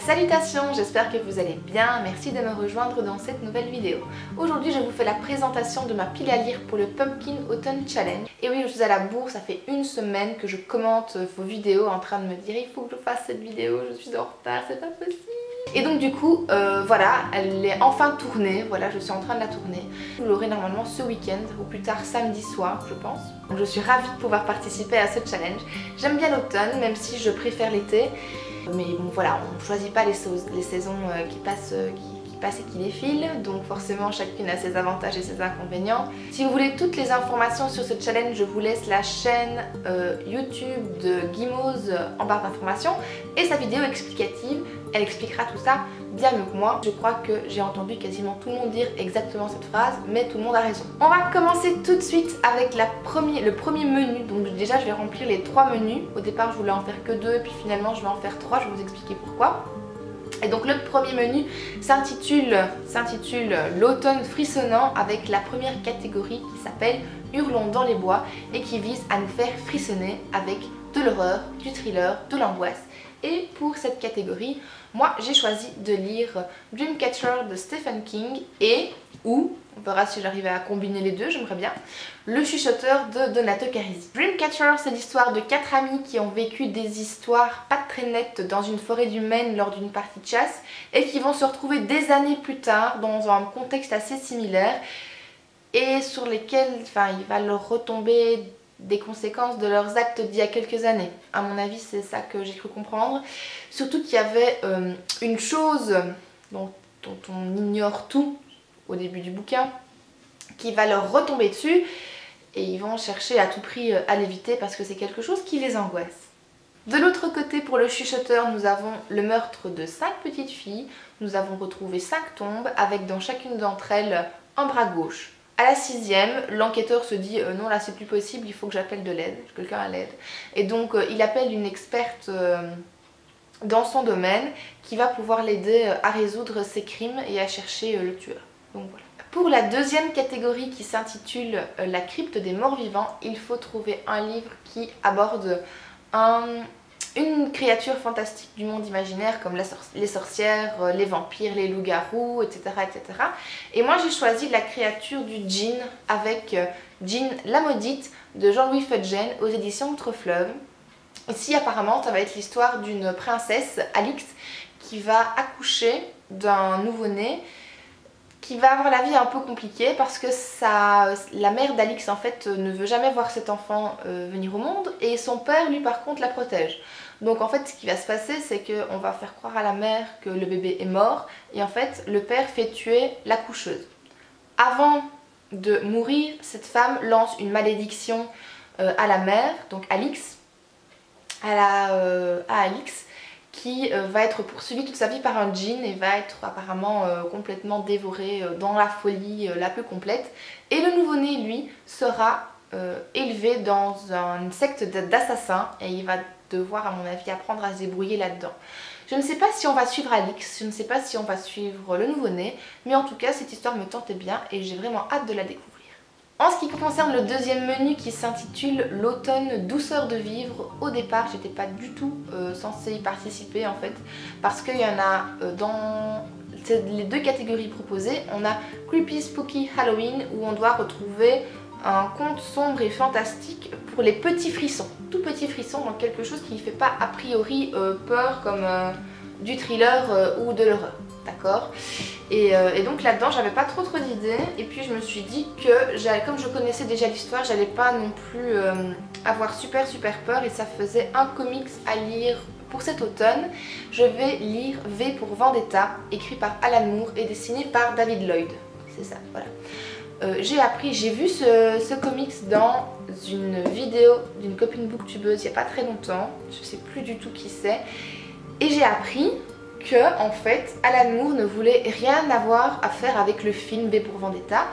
Salutations, j'espère que vous allez bien, merci de me rejoindre dans cette nouvelle vidéo. Aujourd'hui je vous fais la présentation de ma pile à lire pour le Pumpkin Autumn Challenge. Et oui, je suis à la bourre, ça fait une semaine que je commente vos vidéos en train de me dire il faut que je fasse cette vidéo, je suis en retard, c'est pas possible. Et donc du coup, voilà, elle est enfin tournée, voilà, je suis en train de la tourner. Vous l'aurez normalement ce week-end, ou plus tard samedi soir, je pense. Donc je suis ravie de pouvoir participer à ce challenge. J'aime bien l'automne, même si je préfère l'été. Mais bon voilà, on ne choisit pas les saisons qui passent et qui défilent, donc forcément chacune a ses avantages et ses inconvénients. Si vous voulez toutes les informations sur ce challenge, je vous laisse la chaîne YouTube de Guimauze en barre d'informations et sa vidéo explicative, elle expliquera tout ça bien mieux que moi. Je crois que j'ai entendu quasiment tout le monde dire exactement cette phrase, mais tout le monde a raison. On va commencer tout de suite avec le premier menu. Donc déjà je vais remplir les 3 menus. Au départ je voulais en faire que 2 et puis finalement je vais en faire 3, je vais vous expliquer pourquoi. Et donc le premier menu s'intitule l'automne frissonnant avec la première catégorie qui s'appelle Hurlons dans les bois et qui vise à nous faire frissonner avec de l'horreur, du thriller, de l'angoisse. Et pour cette catégorie, moi j'ai choisi de lire Dreamcatcher de Stephen King ou, on verra si j'arrive à combiner les deux, j'aimerais bien, Le chuchoteur de Donato Carisi. Dreamcatcher, c'est l'histoire de 4 amis qui ont vécu des histoires pas très nettes dans une forêt du Maine lors d'une partie de chasse et qui vont se retrouver des années plus tard dans un contexte assez similaire et sur lesquels il va leur retomber des conséquences de leurs actes d'il y a quelques années. À mon avis, c'est ça que j'ai cru comprendre. Surtout qu'il y avait une chose dont on ignore tout au début du bouquin, qui va leur retomber dessus et ils vont chercher à tout prix à l'éviter parce que c'est quelque chose qui les angoisse. De l'autre côté, pour le chuchoteur, nous avons le meurtre de 5 petites filles. Nous avons retrouvé 5 tombes avec dans chacune d'entre elles un bras gauche. À la 6e, l'enquêteur se dit non là c'est plus possible, il faut que j'appelle de l'aide, quelqu'un à l'aide. Et donc il appelle une experte dans son domaine qui va pouvoir l'aider à résoudre ses crimes et à chercher le tueur. Donc voilà. Pour la deuxième catégorie qui s'intitule La crypte des morts vivants, il faut trouver un livre qui aborde une créature fantastique du monde imaginaire comme les sorcières, les vampires, les loups-garous, etc., etc. Et moi j'ai choisi La créature du djinn avec Djinn la maudite de Jean-Louis Fudgen aux éditions Outre-Fleuve. Ici apparemment ça va être l'histoire d'une princesse, Alix, qui va accoucher d'un nouveau-né qui va avoir la vie un peu compliquée parce que la mère d'Alix en fait ne veut jamais voir cet enfant venir au monde et son père lui par contre la protège. Donc en fait ce qui va se passer c'est qu'on va faire croire à la mère que le bébé est mort et en fait le père fait tuer l'accoucheuse. Avant de mourir, cette femme lance une malédiction à la mère, donc Alix, à Alix, qui va être poursuivi toute sa vie par un djinn et va être apparemment complètement dévoré dans la folie la plus complète. Et le nouveau-né, lui, sera élevé dans une secte d'assassins et il va devoir, à mon avis, apprendre à se débrouiller là-dedans. Je ne sais pas si on va suivre Alix, je ne sais pas si on va suivre le nouveau-né, mais en tout cas, cette histoire me tentait bien et j'ai vraiment hâte de la découvrir. En ce qui concerne le deuxième menu qui s'intitule L'automne douceur de vivre, au départ j'étais pas du tout censée y participer en fait parce qu'il y en a dans les 2 catégories proposées. On a Creepy Spooky Halloween où on doit retrouver un conte sombre et fantastique pour les petits frissons, tout petits frissons, donc quelque chose qui ne fait pas a priori peur comme du thriller ou de l'horreur. D'accord, et donc là-dedans j'avais pas trop d'idées et puis je me suis dit que comme je connaissais déjà l'histoire, j'allais pas non plus avoir super peur et ça faisait un comics à lire pour cet automne. Je vais lire V pour Vendetta, écrit par Alan Moore et dessiné par David Lloyd. C'est ça, voilà. J'ai vu ce comics dans une vidéo d'une copine booktubeuse il y a pas très longtemps, je sais plus du tout qui c'est, et j'ai appris que en fait Alan Moore ne voulait rien avoir à faire avec le film V pour Vendetta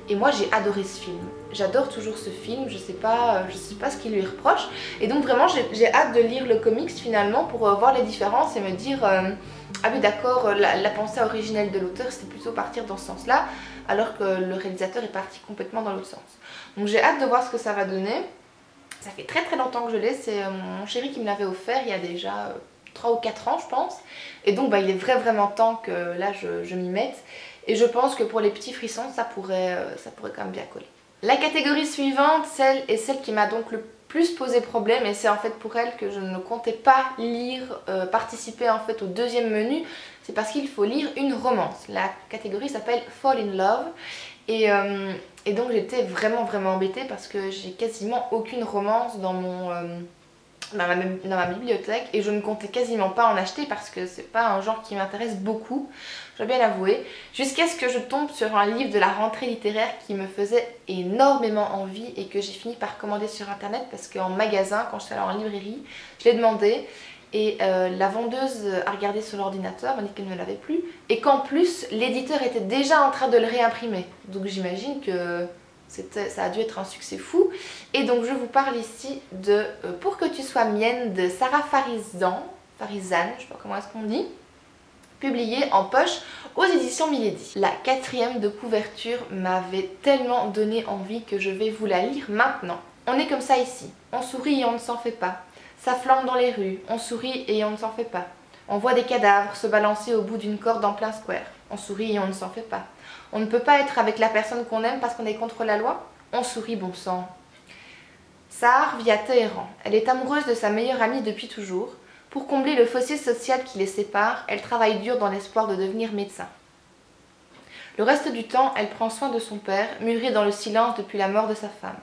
et moi j'ai adoré ce film. J'adore toujours ce film, je sais pas ce qui lui reproche et donc vraiment j'ai hâte de lire le comics finalement pour voir les différences et me dire ah oui d'accord, la pensée originelle de l'auteur c'était plutôt partir dans ce sens là alors que le réalisateur est parti complètement dans l'autre sens. Donc j'ai hâte de voir ce que ça va donner. Ça fait très longtemps que je l'ai, c'est mon chéri qui me l'avait offert il y a déjà 3 ou 4 ans je pense. Et donc il est vraiment temps que là je m'y mette. Et je pense que pour les petits frissons ça pourrait quand même bien coller. La catégorie suivante, celle qui m'a donc le plus posé problème, et c'est en fait pour elle que je ne comptais pas lire, participer en fait au deuxième menu, c'est parce qu'il faut lire une romance. La catégorie s'appelle Fall in Love. Et donc j'étais vraiment embêtée parce que j'ai quasiment aucune romance dans ma bibliothèque et je ne comptais quasiment pas en acheter parce que c'est pas un genre qui m'intéresse beaucoup, je dois bien l'avouer, jusqu'à ce que je tombe sur un livre de la rentrée littéraire qui me faisait énormément envie et que j'ai fini par commander sur internet parce qu'en magasin, quand je suis allée en librairie, je l'ai demandé. Et la vendeuse a regardé sur l'ordinateur, m'a dit qu'elle ne l'avait plus et qu'en plus l'éditeur était déjà en train de le réimprimer. Donc j'imagine que ça a dû être un succès fou. Et donc je vous parle ici de Pour que tu sois mienne de Sarah Farizan, je sais pas comment est-ce qu'on dit, publié en poche aux éditions Milady. La 4e de couverture m'avait tellement donné envie que je vais vous la lire maintenant. On est comme ça ici, on sourit et on ne s'en fait pas. Ça flambe dans les rues, on sourit et on ne s'en fait pas. On voit des cadavres se balancer au bout d'une corde en plein square. On sourit et on ne s'en fait pas. On ne peut pas être avec la personne qu'on aime parce qu'on est contre la loi. On sourit, bon sang. Sahar vit à Téhéran. Elle est amoureuse de sa meilleure amie depuis toujours. Pour combler le fossé social qui les sépare, elle travaille dur dans l'espoir de devenir médecin. Le reste du temps, elle prend soin de son père, muré dans le silence depuis la mort de sa femme.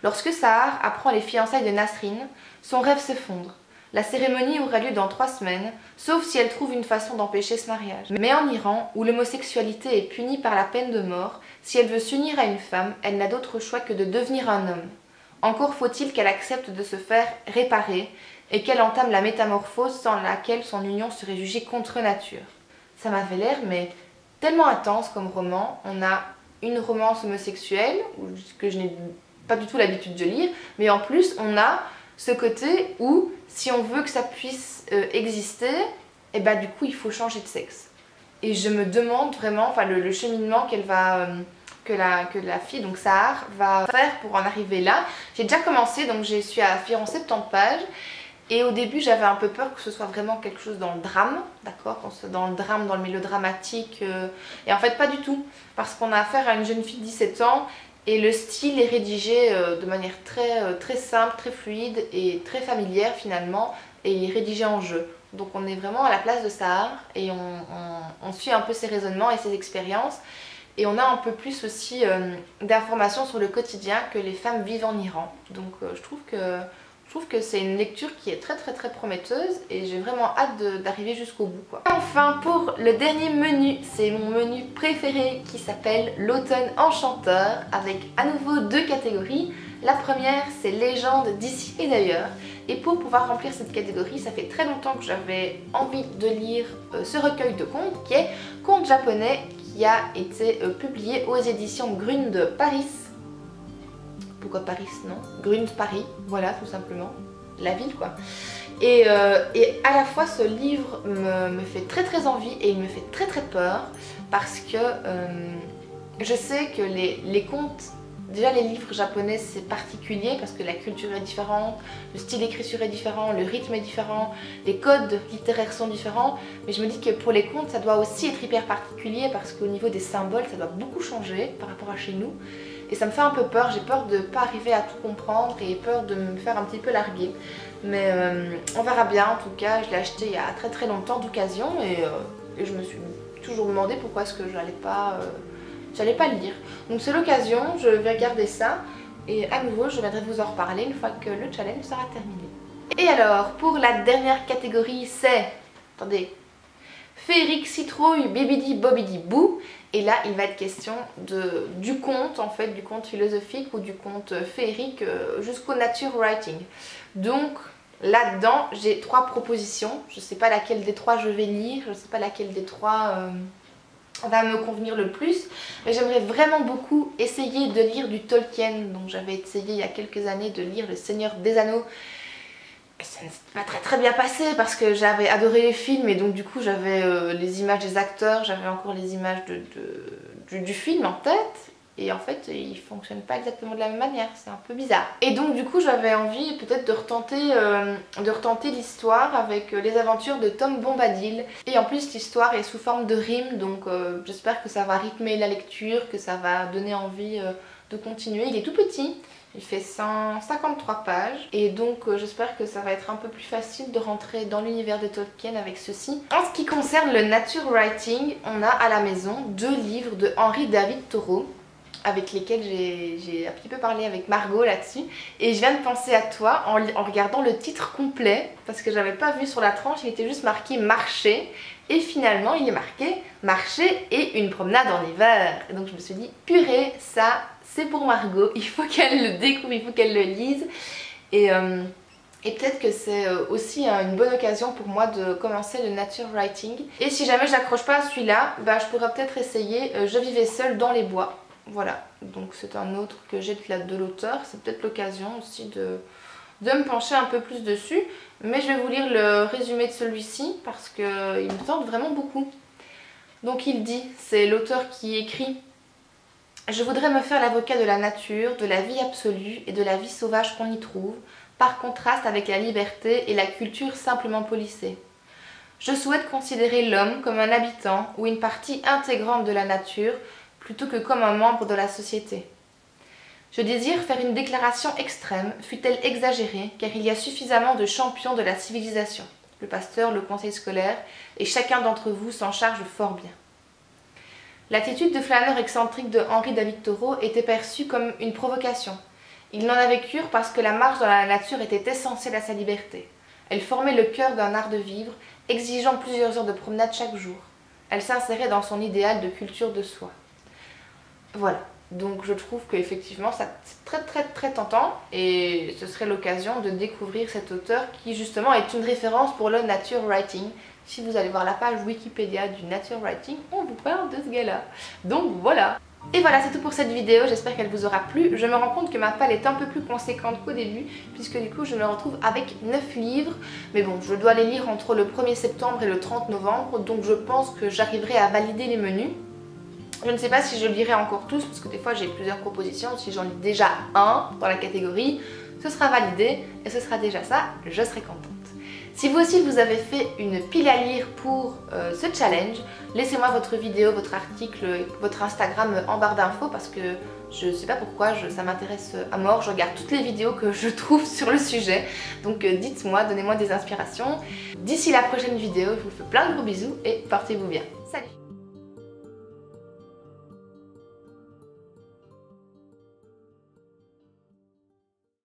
Lorsque Sahar apprend les fiançailles de Nasrine, son rêve s'effondre. La cérémonie aura lieu dans 3 semaines, sauf si elle trouve une façon d'empêcher ce mariage. Mais en Iran, où l'homosexualité est punie par la peine de mort, si elle veut s'unir à une femme, elle n'a d'autre choix que de devenir un homme. Encore faut-il qu'elle accepte de se faire réparer et qu'elle entame la métamorphose sans laquelle son union serait jugée contre nature. Ça m'avait l'air mais tellement intense comme roman. On a une romance homosexuelle, que je n'ai pas du tout l'habitude de lire, mais en plus on a ce côté où si on veut que ça puisse exister, et bah du coup il faut changer de sexe. Et je me demande vraiment, enfin le cheminement qu'elle va, que la fille, donc Sahar, va faire pour en arriver là. J'ai déjà commencé, donc je suis à environ 70 pages. Et au début j'avais un peu peur que ce soit vraiment quelque chose dans le drame, d'accord, qu'on soit dans le drame, dans le mélodramatique, et en fait pas du tout, parce qu'on a affaire à une jeune fille de 17 ans et le style est rédigé de manière très simple, très fluide et très familière finalement, et il est rédigé en jeu. Donc on est vraiment à la place de Sahar et on suit un peu ses raisonnements et ses expériences, et on a un peu plus aussi d'informations sur le quotidien que les femmes vivent en Iran. Donc je trouve que c'est une lecture qui est très prometteuse et j'ai vraiment hâte d'arriver jusqu'au bout, quoi. Enfin, pour le dernier menu, c'est mon menu préféré qui s'appelle l'automne enchanteur, avec à nouveau 2 catégories. La première, c'est légendes d'ici et d'ailleurs. Et pour pouvoir remplir cette catégorie, ça fait très longtemps que j'avais envie de lire ce recueil de contes qui est Contes japonais, qui a été publié aux éditions Grund de Paris. Pourquoi Paris, non? Grund Paris, voilà, tout simplement. La ville, quoi. Et à la fois, ce livre me fait très envie et il me fait très peur parce que je sais que les contes, déjà les livres japonais, c'est particulier parce que la culture est différente, le style d'écriture est différent, le rythme est différent, les codes littéraires sont différents. Mais je me dis que pour les contes, ça doit aussi être hyper particulier parce qu'au niveau des symboles, ça doit beaucoup changer par rapport à chez nous. Et ça me fait un peu peur, j'ai peur de ne pas arriver à tout comprendre et peur de me faire un petit peu larguer. Mais on verra bien, en tout cas, je l'ai acheté il y a très longtemps d'occasion et je me suis toujours demandé pourquoi est-ce que j'allais pas le lire. Donc c'est l'occasion, je vais regarder ça et à nouveau je viendrai vous en reparler une fois que le challenge sera terminé. Et alors, pour la dernière catégorie, c'est... Attendez... Féerique citrouille bibidi bobidi bou. Et là il va être question du conte, en fait, du conte philosophique ou du conte féerique jusqu'au nature writing. Donc là-dedans j'ai 3 propositions, je ne sais pas laquelle des 3 je vais lire, je ne sais pas laquelle des 3 va me convenir le plus, mais j'aimerais vraiment beaucoup essayer de lire du Tolkien. Donc j'avais essayé il y a quelques années de lire Le Seigneur des Anneaux. Ça ne s'est pas très bien passé parce que j'avais adoré les films et donc du coup j'avais les images des acteurs, j'avais encore les images du film en tête et en fait il fonctionne pas exactement de la même manière, c'est un peu bizarre. Et donc du coup j'avais envie peut-être de retenter l'histoire avec les aventures de Tom Bombadil. Et en plus l'histoire est sous forme de rime, donc j'espère que ça va rythmer la lecture, que ça va donner envie de continuer. Il est tout petit. Il fait 153 pages et donc j'espère que ça va être un peu plus facile de rentrer dans l'univers de Tolkien avec ceci. En ce qui concerne le nature writing, on a à la maison 2 livres de Henry David Thoreau avec lesquels j'ai un petit peu parlé avec Margot là-dessus. Et je viens de penser à toi en regardant le titre complet parce que j'avais pas vu sur la tranche, il était juste marqué marché. Et finalement il est marqué marché et une promenade en hiver. Et donc je me suis dit purée, ça c'est pour Margot, il faut qu'elle le découvre, il faut qu'elle le lise. Et peut-être que c'est aussi une bonne occasion pour moi de commencer le nature writing. Et si jamais je n'accroche pas à celui-là, bah, je pourrais peut-être essayer Je vivais seule dans les bois. Voilà, donc c'est un autre que j'ai de l'auteur. C'est peut-être l'occasion aussi de me pencher un peu plus dessus. Mais je vais vous lire le résumé de celui-ci parce qu'il me tente vraiment beaucoup. Donc il dit, c'est l'auteur qui écrit: je voudrais me faire l'avocat de la nature, de la vie absolue et de la vie sauvage qu'on y trouve, par contraste avec la liberté et la culture simplement polissée. Je souhaite considérer l'homme comme un habitant ou une partie intégrante de la nature, plutôt que comme un membre de la société. Je désire faire une déclaration extrême, fût-elle exagérée, car il y a suffisamment de champions de la civilisation, le pasteur, le conseil scolaire, et chacun d'entre vous s'en charge fort bien. L'attitude de flâneur excentrique de Henry David Thoreau était perçue comme une provocation. Il n'en avait cure parce que la marche dans la nature était essentielle à sa liberté. Elle formait le cœur d'un art de vivre, exigeant plusieurs heures de promenade chaque jour. Elle s'insérait dans son idéal de culture de soi. Voilà, donc je trouve qu'effectivement c'est très tentant et ce serait l'occasion de découvrir cet auteur qui justement est une référence pour le nature writing. Si vous allez voir la page Wikipédia du nature writing, on vous parle de ce gars-là. Donc voilà. Et voilà, c'est tout pour cette vidéo, j'espère qu'elle vous aura plu. Je me rends compte que ma palle est un peu plus conséquente qu'au début, puisque du coup je me retrouve avec 9 livres. Mais bon, je dois les lire entre le 1er septembre et le 30 novembre, donc je pense que j'arriverai à valider les menus. Je ne sais pas si je lirai encore tous, parce que des fois j'ai plusieurs propositions. Si j'en lis déjà un dans la catégorie, ce sera validé, et ce sera déjà ça, je serai contente. Si vous aussi vous avez fait une pile à lire pour ce challenge, laissez-moi votre vidéo, votre article, votre Instagram en barre d'infos parce que je ne sais pas pourquoi, ça m'intéresse à mort, je regarde toutes les vidéos que je trouve sur le sujet. Donc dites-moi, donnez-moi des inspirations. D'ici la prochaine vidéo, je vous fais plein de gros bisous et portez-vous bien.